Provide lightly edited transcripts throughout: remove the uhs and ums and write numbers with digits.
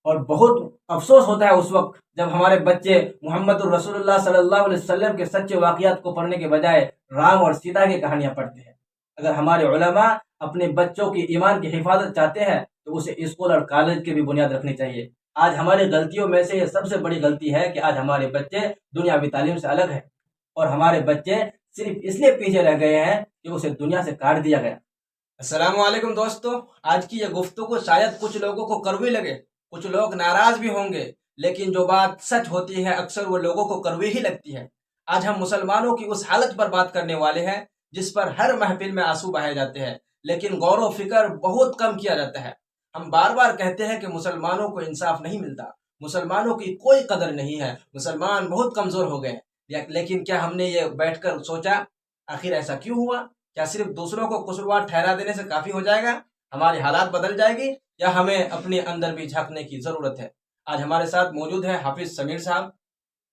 اور بہت افسوس ہوتا ہے اس وقت جب ہمارے بچے محمد الرسول اللہ صلی اللہ علیہ وسلم کے سچے واقعات کو پڑھنے کے بجائے رام اور سیتا کی کہانیاں پڑھتے ہیں۔ اگر ہمارے علماء اپنے بچوں کی ایمان کی حفاظت چاہتے ہیں تو اسے اسکول اور کالج کی بھی بنیاد رکھنی چاہیے۔ آج ہماری غلطیوں میں سے یہ سب سے بڑی غلطی ہے کہ آج ہمارے بچے دنیاوی تعلیم سے الگ ہیں، اور ہمارے بچے صرف اس لیے پیچھے رہ گئے ہیں کہ اسے دنیا سے کاٹ دیا گیا۔ السلام علیکم دوستو، آج کی یہ گفتگو شاید کچھ لوگوں کو کڑوی لگے، کچھ لوگ ناراض بھی ہوں گے، لیکن جو بات سچ ہوتی ہے اکثر وہ لوگوں کو کڑوی ہی لگتی ہے۔ آج ہم مسلمانوں کی اس حالت پر بات کرنے والے ہیں جس پر ہر محفل میں آنسو بہائے جاتے ہیں، لیکن غور و فکر بہت کم کیا جاتا ہے۔ ہم بار بار کہتے ہیں کہ مسلمانوں کو انصاف نہیں ملتا، مسلمانوں کی کوئی قدر نہیں ہے، مسلمان بہت کمزور ہو گئے ہیں، لیکن کیا ہم نے یہ بیٹھ کر سوچا آخر ایسا کیوں ہوا؟ کیا صرف دوسروں کو قصوروار ٹھہرا دینے سے کافی ہو جائے گا؟ ہماری حالات بدل جائے گی یا ہمیں اپنے اندر بھی جھانکنے کی ضرورت ہے؟ آج ہمارے ساتھ موجود ہے حافظ سمیر صاحب،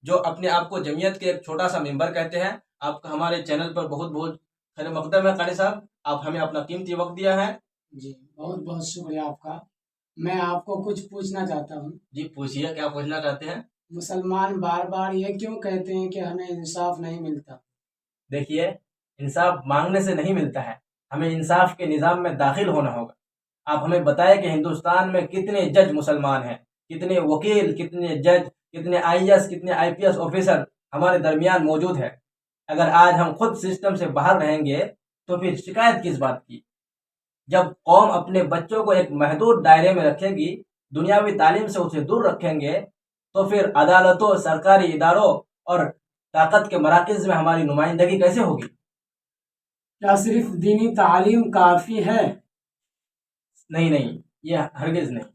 جو اپنے آپ کو جمعیت کے ایک چھوٹا سا ممبر کہتے ہیں۔ آپ کا ہمارے چینل پر بہت بہت خیر مقدم ہے قاری صاحب، آپ ہمیں اپنا قیمتی وقت دیا ہے۔ جی بہت بہت شکریہ آپ کا۔ میں آپ کو کچھ پوچھنا چاہتا ہوں۔ جی پوچھیے، کیا پوچھنا چاہتے ہیں؟ مسلمان بار بار یہ کیوں کہتے ہیں کہ ہمیں انصاف نہیں ملتا؟ دیکھیے، انصاف مانگنے سے نہیں ملتا ہے، ہمیں انصاف کے نظام میں داخل ہونا ہوگا۔ آپ ہمیں بتائیں کہ ہندوستان میں کتنے جج مسلمان ہیں، کتنے وکیل، کتنے جج، کتنے آئی ایس، کتنے آئی پی ایس آفیسر ہمارے درمیان موجود ہے۔ اگر آج ہم خود سسٹم سے باہر رہیں گے تو پھر شکایت کس بات کی؟ جب قوم اپنے بچوں کو ایک محدود دائرے میں رکھے گی، دنیاوی تعلیم سے اسے دور رکھیں گے، تو پھر عدالتوں، سرکاری اداروں اور طاقت کے مراکز میں ہماری نمائندگی کیسے ہوگی؟ کیا صرف دینی تعلیم کافی ہے؟ نہیں، یہ ہرگز نہیں۔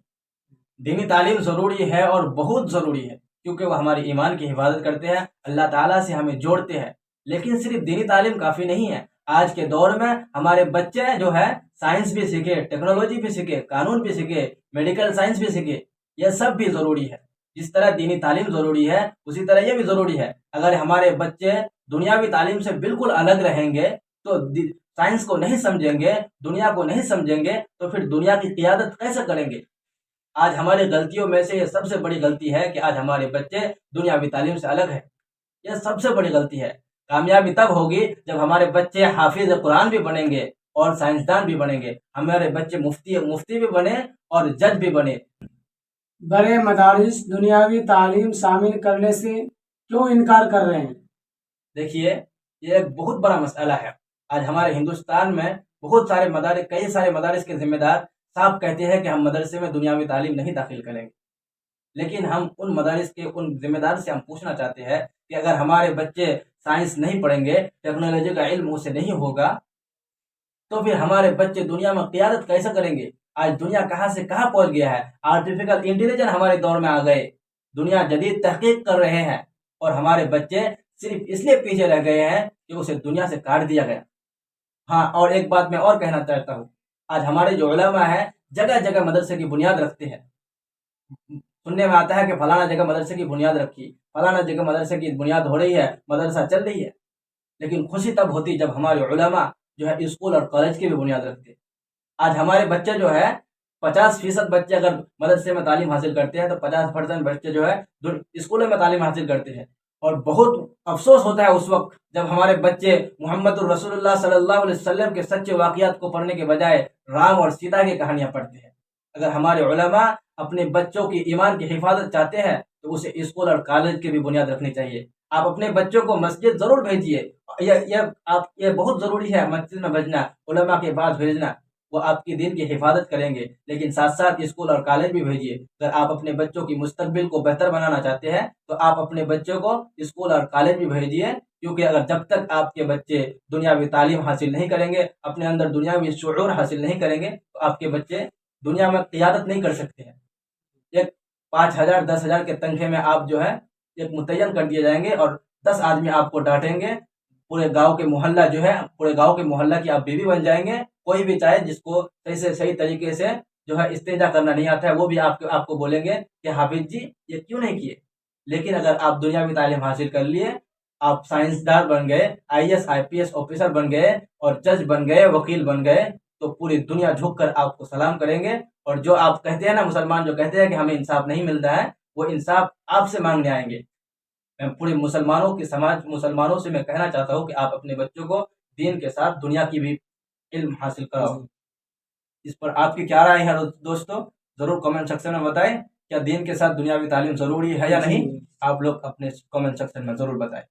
دینی تعلیم ضروری ہے اور بہت ضروری ہے، کیونکہ وہ ہماری ایمان کی حفاظت کرتے ہیں، اللہ تعالیٰ سے ہمیں جوڑتے ہیں، لیکن صرف دینی تعلیم کافی نہیں ہے۔ آج کے دور میں ہمارے بچے جو ہے سائنس بھی سیکھے، ٹیکنالوجی بھی سیکھے، قانون بھی سیکھے، میڈیکل سائنس بھی سیکھے، یہ سب بھی ضروری ہے۔ جس طرح دینی تعلیم ضروری ہے اسی طرح یہ بھی ضروری ہے۔ اگر ہمارے بچے دنیاوی تعلیم سے بالکل الگ رہیں گے تو سائنس کو نہیں سمجھیں گے، دنیا کو نہیں سمجھیں گے، تو پھر دنیا کی قیادت کیسے کریں گے؟ آج ہماری غلطیوں میں سے یہ سب سے بڑی غلطی ہے کہ آج ہمارے بچے دنیاوی تعلیم سے الگ ہیں، یہ سب سے بڑی غلطی ہے۔ کامیابی تب ہوگی جب ہمارے بچے حافظ قرآن بھی بنیں گے اور سائنسدان بھی بنیں گے، ہمارے بچے مفتی بھی بنے اور جج بھی بنے۔ بڑے مدارس دنیاوی تعلیم شامل کرنے سے کیوں انکار کر رہے ہیں؟ دیکھیے، یہ ایک بہت بڑا مسئلہ ہے۔ آج ہمارے ہندوستان میں بہت سارے مدارس، کئی سارے مدارس کے ذمہ دار صاحب کہتے ہیں کہ ہم مدرسے میں دنیاوی تعلیم نہیں داخل کریں گے، لیکن ہم ان مدارس کے ان ذمہ دار سے ہم پوچھنا چاہتے ہیں کہ اگر ہمارے بچے سائنس نہیں پڑھیں گے، ٹیکنالوجی کا علم اسے نہیں ہوگا، تو پھر ہمارے بچے دنیا میں قیادت کیسے کریں گے؟ آج دنیا کہاں سے کہاں پہنچ گیا ہے، آرٹیفیشل انٹیلیجنس ہمارے دور میں آ گئے، دنیا جدید تحقیق کر رہے ہیں، اور ہمارے بچے صرف اس لیے پیچھے رہ گئے ہیں کہ اسے دنیا سے کاٹ دیا گیا۔ ہاں، اور ایک بات میں اور کہنا چاہتا ہوں، آج ہمارے جو علماء ہیں جگہ جگہ مدرسے کی بنیاد رکھتے ہیں۔ سننے میں آتا ہے کہ فلانا جگہ مدرسے کی بنیاد رکھی، فلانا جگہ مدرسے کی بنیاد ہو رہی ہے، مدرسہ چل رہی ہے، لیکن خوشی تب ہوتی جب ہمارے علماء جو ہے اسکول اور کالج کی بھی بنیاد رکھتے۔ آج ہمارے بچے جو ہے 50% بچے اگر مدرسے میں تعلیم حاصل کرتے ہیں تو 50% بچے جو ہے اسکولوں میں تعلیم حاصل کرتے ہیں، اور بہت افسوس ہوتا ہے اس وقت جب ہمارے بچے محمد الرسول اللہ صلی اللہ علیہ وسلم کے سچے واقعات کو پڑھنے کے بجائے رام اور سیتا کی کہانیاں پڑھتے ہیں۔ اگر ہمارے علماء اپنے بچوں کی ایمان کی حفاظت چاہتے ہیں تو اسے اسکول اور کالج کی بھی بنیاد رکھنی چاہیے۔ آپ اپنے بچوں کو مسجد ضرور بھیجیے، یہ بہت ضروری ہے، مسجد میں بھیجنا، علماء کے پاس بھیجنا، وہ آپ کی دین کی حفاظت کریں گے، لیکن ساتھ ساتھ اسکول اور کالج بھی بھیجیے۔ اگر آپ اپنے بچوں کی مستقبل کو بہتر بنانا چاہتے ہیں تو آپ اپنے بچوں کو اسکول اور کالج بھی بھیجیے، کیونکہ اگر جب تک آپ کے بچے دنیاوی تعلیم حاصل نہیں کریں گے، اپنے اندر دنیاوی شعور حاصل نہیں کریں گے، تو آپ کے بچے دنیا میں قیادت نہیں کر سکتے ہیں۔ ایک 5,000 10,000 کے تنخواہ میں آپ جو ہے ایک متعین کر دیے جائیں گے اور 10 آدمی آپ کو ڈانٹیں گے، پورے گاؤں کے محلہ جو ہے، پورے گاؤں کے محلہ کی آپ بیوی بن جائیں گے۔ کوئی بھی چاہے جس کو صحیح طریقے سے جو ہے استنجا کرنا نہیں آتا ہے، وہ بھی آپ کو بولیں گے کہ حافظ جی یہ کیوں نہیں کیے۔ لیکن اگر آپ دنیاوی تعلیم حاصل کر لیے، آپ سائنسدان بن گئے، I S I P S officer بن گئے اور جج بن گئے، وکیل بن گئے، تو پوری دنیا جھک کر آپ کو سلام کریں گے، اور جو آپ کہتے ہیں نا، مسلمان جو کہتے ہیں کہ ہمیں انصاف نہیں ملتا ہے، وہ انصاف آپ سے مانگنے آئیں گے۔ میں پورے مسلمانوں سے میں کہنا چاہتا ہوں کہ آپ اپنے بچوں کو دین کے ساتھ دنیا کی بھی علم حاصل کراؤ۔ اس پر آپ کی کیا رائے ہے دوستو؟ ضرور کمنٹ سیکشن میں بتائیں، کیا دین کے ساتھ دنیاوی تعلیم ضروری ہے یا نہیں؟ آپ لوگ اپنے کمنٹ سیکشن میں ضرور بتائیں۔